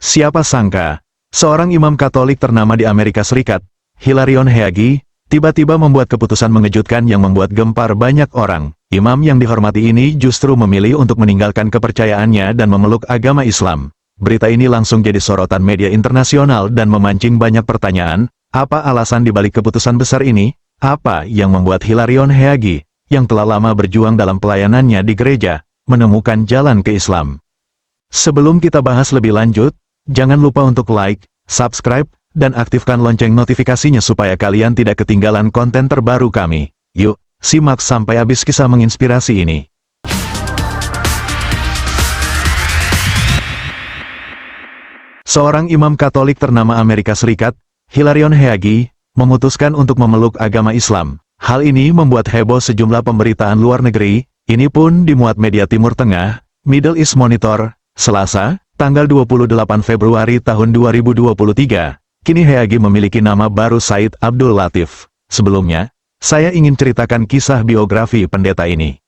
Siapa sangka, seorang imam Katolik ternama di Amerika Serikat, Hilarion Heagi, tiba-tiba membuat keputusan mengejutkan yang membuat gempar banyak orang. Imam yang dihormati ini justru memilih untuk meninggalkan kepercayaannya dan memeluk agama Islam. Berita ini langsung jadi sorotan media internasional dan memancing banyak pertanyaan. Apa alasan dibalik keputusan besar ini? Apa yang membuat Hilarion Heagi, yang telah lama berjuang dalam pelayanannya di gereja, menemukan jalan ke Islam? Sebelum kita bahas lebih lanjut, jangan lupa untuk like, subscribe, dan aktifkan lonceng notifikasinya supaya kalian tidak ketinggalan konten terbaru kami. Yuk, simak sampai habis kisah menginspirasi ini. Seorang imam Katolik ternama Amerika Serikat, Hilarion Heagi, memutuskan untuk memeluk agama Islam. Hal ini membuat heboh sejumlah pemberitaan luar negeri. Ini pun dimuat media Timur Tengah, Middle East Monitor, Selasa, tanggal 28 Februari tahun 2023, kini Heagi memiliki nama baru Said Abdul Latif. Sebelumnya, saya ingin ceritakan kisah biografi pendeta ini.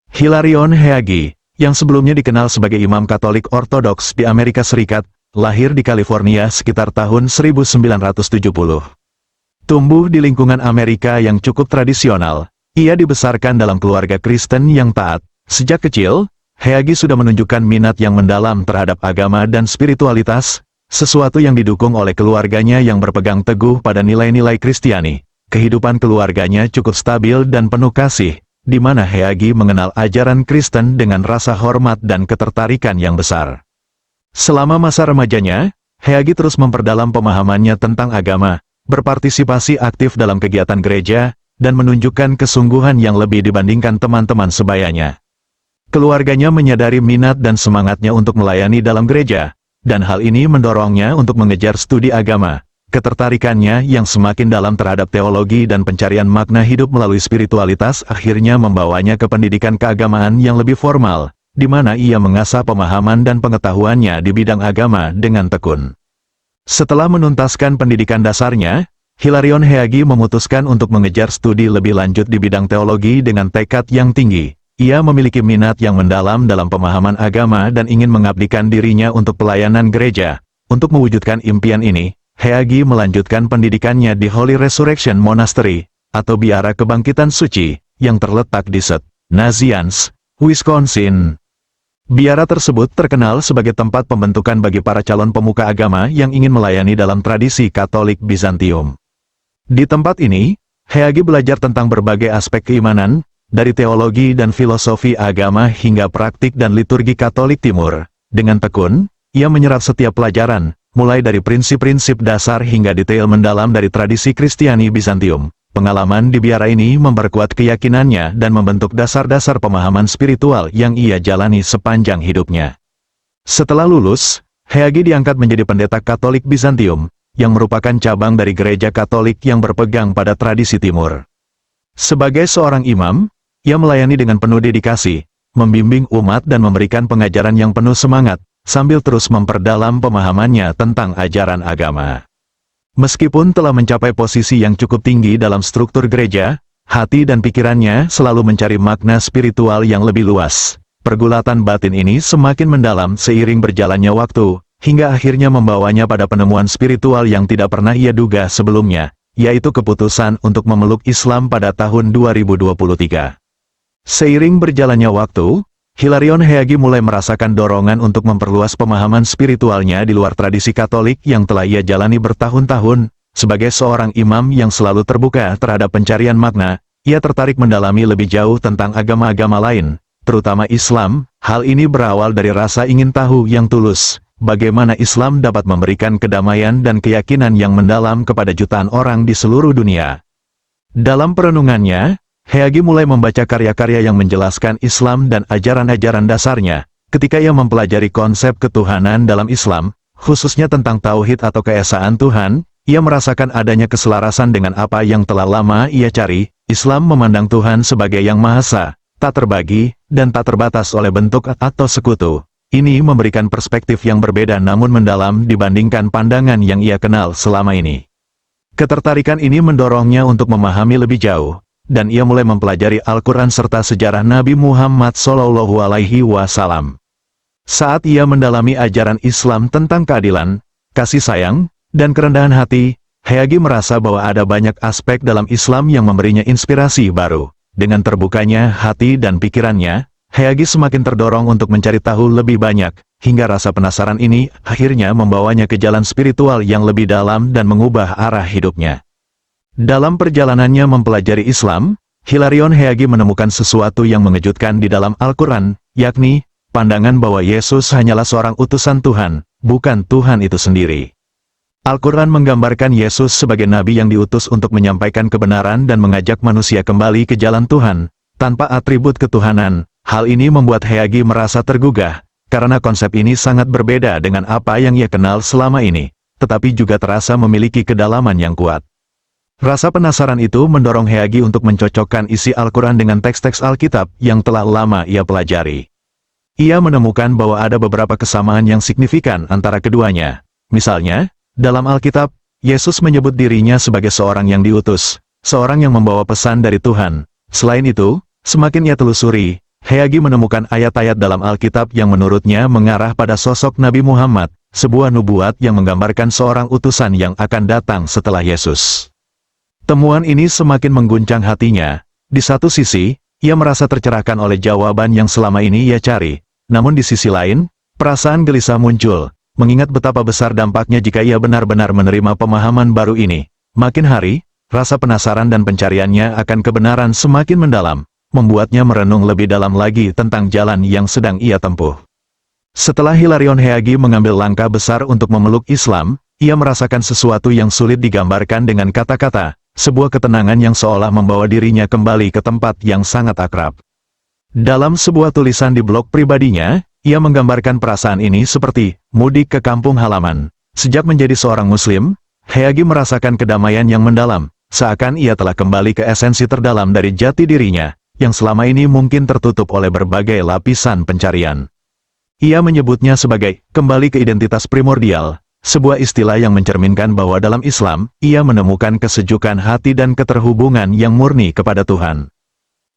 Hilarion Heagi, yang sebelumnya dikenal sebagai imam Katolik Ortodoks di Amerika Serikat, lahir di California sekitar tahun 1970. Tumbuh di lingkungan Amerika yang cukup tradisional, ia dibesarkan dalam keluarga Kristen yang taat. Sejak kecil, Heagi sudah menunjukkan minat yang mendalam terhadap agama dan spiritualitas, sesuatu yang didukung oleh keluarganya yang berpegang teguh pada nilai-nilai Kristiani. Kehidupan keluarganya cukup stabil dan penuh kasih, di mana Heagi mengenal ajaran Kristen dengan rasa hormat dan ketertarikan yang besar. Selama masa remajanya, Heagi terus memperdalam pemahamannya tentang agama, berpartisipasi aktif dalam kegiatan gereja, dan menunjukkan kesungguhan yang lebih dibandingkan teman-teman sebayanya. Keluarganya menyadari minat dan semangatnya untuk melayani dalam gereja, dan hal ini mendorongnya untuk mengejar studi agama. Ketertarikannya yang semakin dalam terhadap teologi dan pencarian makna hidup melalui spiritualitas akhirnya membawanya ke pendidikan keagamaan yang lebih formal, di mana ia mengasah pemahaman dan pengetahuannya di bidang agama dengan tekun. Setelah menuntaskan pendidikan dasarnya, Hilarion Heagi memutuskan untuk mengejar studi lebih lanjut di bidang teologi dengan tekad yang tinggi. Ia memiliki minat yang mendalam dalam pemahaman agama dan ingin mengabdikan dirinya untuk pelayanan gereja. Untuk mewujudkan impian ini, Heagi melanjutkan pendidikannya di Holy Resurrection Monastery, atau Biara Kebangkitan Suci, yang terletak di St. Nazianz, Wisconsin. Biara tersebut terkenal sebagai tempat pembentukan bagi para calon pemuka agama yang ingin melayani dalam tradisi Katolik Bizantium. Di tempat ini, Heagi belajar tentang berbagai aspek keimanan, dari teologi dan filosofi agama hingga praktik dan liturgi Katolik Timur. Dengan tekun, ia menyerap setiap pelajaran, mulai dari prinsip-prinsip dasar hingga detail mendalam dari tradisi Kristiani Bizantium. Pengalaman di biara ini memperkuat keyakinannya dan membentuk dasar-dasar pemahaman spiritual yang ia jalani sepanjang hidupnya. Setelah lulus, Heagi diangkat menjadi pendeta Katolik Bizantium, yang merupakan cabang dari gereja Katolik yang berpegang pada tradisi Timur. Sebagai seorang imam, ia melayani dengan penuh dedikasi, membimbing umat dan memberikan pengajaran yang penuh semangat, sambil terus memperdalam pemahamannya tentang ajaran agama. Meskipun telah mencapai posisi yang cukup tinggi dalam struktur gereja, hati dan pikirannya selalu mencari makna spiritual yang lebih luas. Pergulatan batin ini semakin mendalam seiring berjalannya waktu, hingga akhirnya membawanya pada penemuan spiritual yang tidak pernah ia duga sebelumnya, yaitu keputusan untuk memeluk Islam pada tahun 2023. Seiring berjalannya waktu, Hilarion Heagi mulai merasakan dorongan untuk memperluas pemahaman spiritualnya di luar tradisi Katolik yang telah ia jalani bertahun-tahun. Sebagai seorang imam yang selalu terbuka terhadap pencarian makna, ia tertarik mendalami lebih jauh tentang agama-agama lain, terutama Islam. Hal ini berawal dari rasa ingin tahu yang tulus, bagaimana Islam dapat memberikan kedamaian dan keyakinan yang mendalam kepada jutaan orang di seluruh dunia. Dalam perenungannya, Heagi mulai membaca karya-karya yang menjelaskan Islam dan ajaran-ajaran dasarnya. Ketika ia mempelajari konsep ketuhanan dalam Islam, khususnya tentang tauhid atau keesaan Tuhan, ia merasakan adanya keselarasan dengan apa yang telah lama ia cari. Islam memandang Tuhan sebagai yang Maha Esa, tak terbagi, dan tak terbatas oleh bentuk atau sekutu. Ini memberikan perspektif yang berbeda namun mendalam dibandingkan pandangan yang ia kenal selama ini. Ketertarikan ini mendorongnya untuk memahami lebih jauh, dan ia mulai mempelajari Al-Quran serta sejarah Nabi Muhammad SAW. Saat ia mendalami ajaran Islam tentang keadilan, kasih sayang, dan kerendahan hati, Heagi merasa bahwa ada banyak aspek dalam Islam yang memberinya inspirasi baru. Dengan terbukanya hati dan pikirannya, Heagi semakin terdorong untuk mencari tahu lebih banyak, hingga rasa penasaran ini akhirnya membawanya ke jalan spiritual yang lebih dalam dan mengubah arah hidupnya. Dalam perjalanannya mempelajari Islam, Hilarion Heagi menemukan sesuatu yang mengejutkan di dalam Al-Quran, yakni pandangan bahwa Yesus hanyalah seorang utusan Tuhan, bukan Tuhan itu sendiri. Al-Quran menggambarkan Yesus sebagai nabi yang diutus untuk menyampaikan kebenaran dan mengajak manusia kembali ke jalan Tuhan, tanpa atribut ketuhanan. Hal ini membuat Heagi merasa tergugah, karena konsep ini sangat berbeda dengan apa yang ia kenal selama ini, tetapi juga terasa memiliki kedalaman yang kuat. Rasa penasaran itu mendorong Heagi untuk mencocokkan isi Al-Quran dengan teks-teks Alkitab yang telah lama ia pelajari. Ia menemukan bahwa ada beberapa kesamaan yang signifikan antara keduanya. Misalnya, dalam Alkitab, Yesus menyebut dirinya sebagai seorang yang diutus, seorang yang membawa pesan dari Tuhan. Selain itu, semakin ia telusuri, Heagi menemukan ayat-ayat dalam Alkitab yang menurutnya mengarah pada sosok Nabi Muhammad, sebuah nubuat yang menggambarkan seorang utusan yang akan datang setelah Yesus. Temuan ini semakin mengguncang hatinya. Di satu sisi, ia merasa tercerahkan oleh jawaban yang selama ini ia cari. Namun di sisi lain, perasaan gelisah muncul, mengingat betapa besar dampaknya jika ia benar-benar menerima pemahaman baru ini. Makin hari, rasa penasaran dan pencariannya akan kebenaran semakin mendalam, membuatnya merenung lebih dalam lagi tentang jalan yang sedang ia tempuh. Setelah Hilarion Heagi mengambil langkah besar untuk memeluk Islam, ia merasakan sesuatu yang sulit digambarkan dengan kata-kata, sebuah ketenangan yang seolah membawa dirinya kembali ke tempat yang sangat akrab. Dalam sebuah tulisan di blog pribadinya, ia menggambarkan perasaan ini seperti mudik ke kampung halaman. Sejak menjadi seorang Muslim, Heagi merasakan kedamaian yang mendalam, seakan ia telah kembali ke esensi terdalam dari jati dirinya, yang selama ini mungkin tertutup oleh berbagai lapisan pencarian. Ia menyebutnya sebagai kembali ke identitas primordial, sebuah istilah yang mencerminkan bahwa dalam Islam, ia menemukan kesejukan hati dan keterhubungan yang murni kepada Tuhan.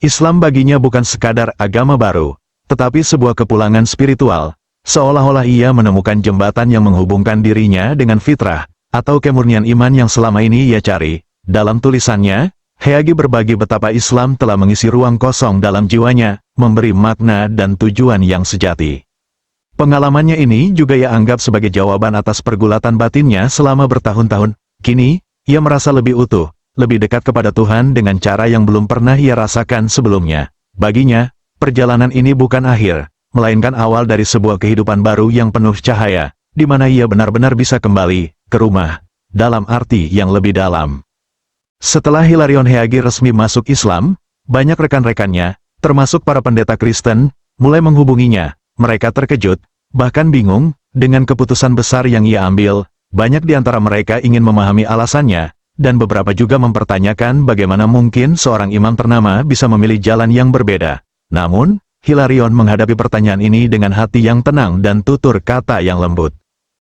Islam baginya bukan sekadar agama baru, tetapi sebuah kepulangan spiritual, seolah-olah ia menemukan jembatan yang menghubungkan dirinya dengan fitrah, atau kemurnian iman yang selama ini ia cari. Dalam tulisannya, Heagi berbagi betapa Islam telah mengisi ruang kosong dalam jiwanya, memberi makna dan tujuan yang sejati. Pengalamannya ini juga ia anggap sebagai jawaban atas pergulatan batinnya selama bertahun-tahun. Kini, ia merasa lebih utuh, lebih dekat kepada Tuhan dengan cara yang belum pernah ia rasakan sebelumnya. Baginya, perjalanan ini bukan akhir, melainkan awal dari sebuah kehidupan baru yang penuh cahaya, di mana ia benar-benar bisa kembali ke rumah, dalam arti yang lebih dalam. Setelah Hilarion Heagi resmi masuk Islam, banyak rekan-rekannya, termasuk para pendeta Kristen, mulai menghubunginya. Mereka terkejut, bahkan bingung, dengan keputusan besar yang ia ambil. Banyak di antara mereka ingin memahami alasannya, dan beberapa juga mempertanyakan bagaimana mungkin seorang imam ternama bisa memilih jalan yang berbeda. Namun, Hilarion menghadapi pertanyaan ini dengan hati yang tenang dan tutur kata yang lembut.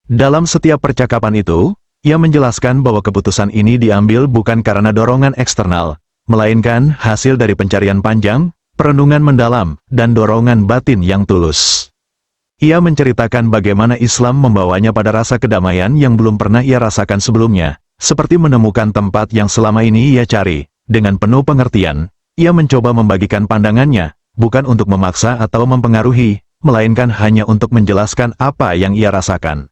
Dalam setiap percakapan itu, ia menjelaskan bahwa keputusan ini diambil bukan karena dorongan eksternal, melainkan hasil dari pencarian panjang, perenungan mendalam, dan dorongan batin yang tulus. Ia menceritakan bagaimana Islam membawanya pada rasa kedamaian yang belum pernah ia rasakan sebelumnya, seperti menemukan tempat yang selama ini ia cari. Dengan penuh pengertian, ia mencoba membagikan pandangannya, bukan untuk memaksa atau mempengaruhi, melainkan hanya untuk menjelaskan apa yang ia rasakan.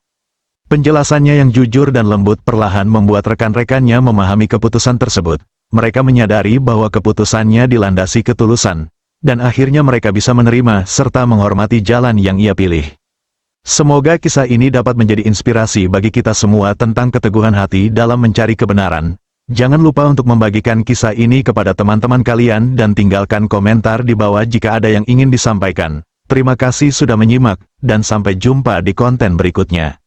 Penjelasannya yang jujur dan lembut perlahan membuat rekan-rekannya memahami keputusan tersebut. Mereka menyadari bahwa keputusannya dilandasi ketulusan, dan akhirnya mereka bisa menerima serta menghormati jalan yang ia pilih. Semoga kisah ini dapat menjadi inspirasi bagi kita semua tentang keteguhan hati dalam mencari kebenaran. Jangan lupa untuk membagikan kisah ini kepada teman-teman kalian dan tinggalkan komentar di bawah jika ada yang ingin disampaikan. Terima kasih sudah menyimak, dan sampai jumpa di konten berikutnya.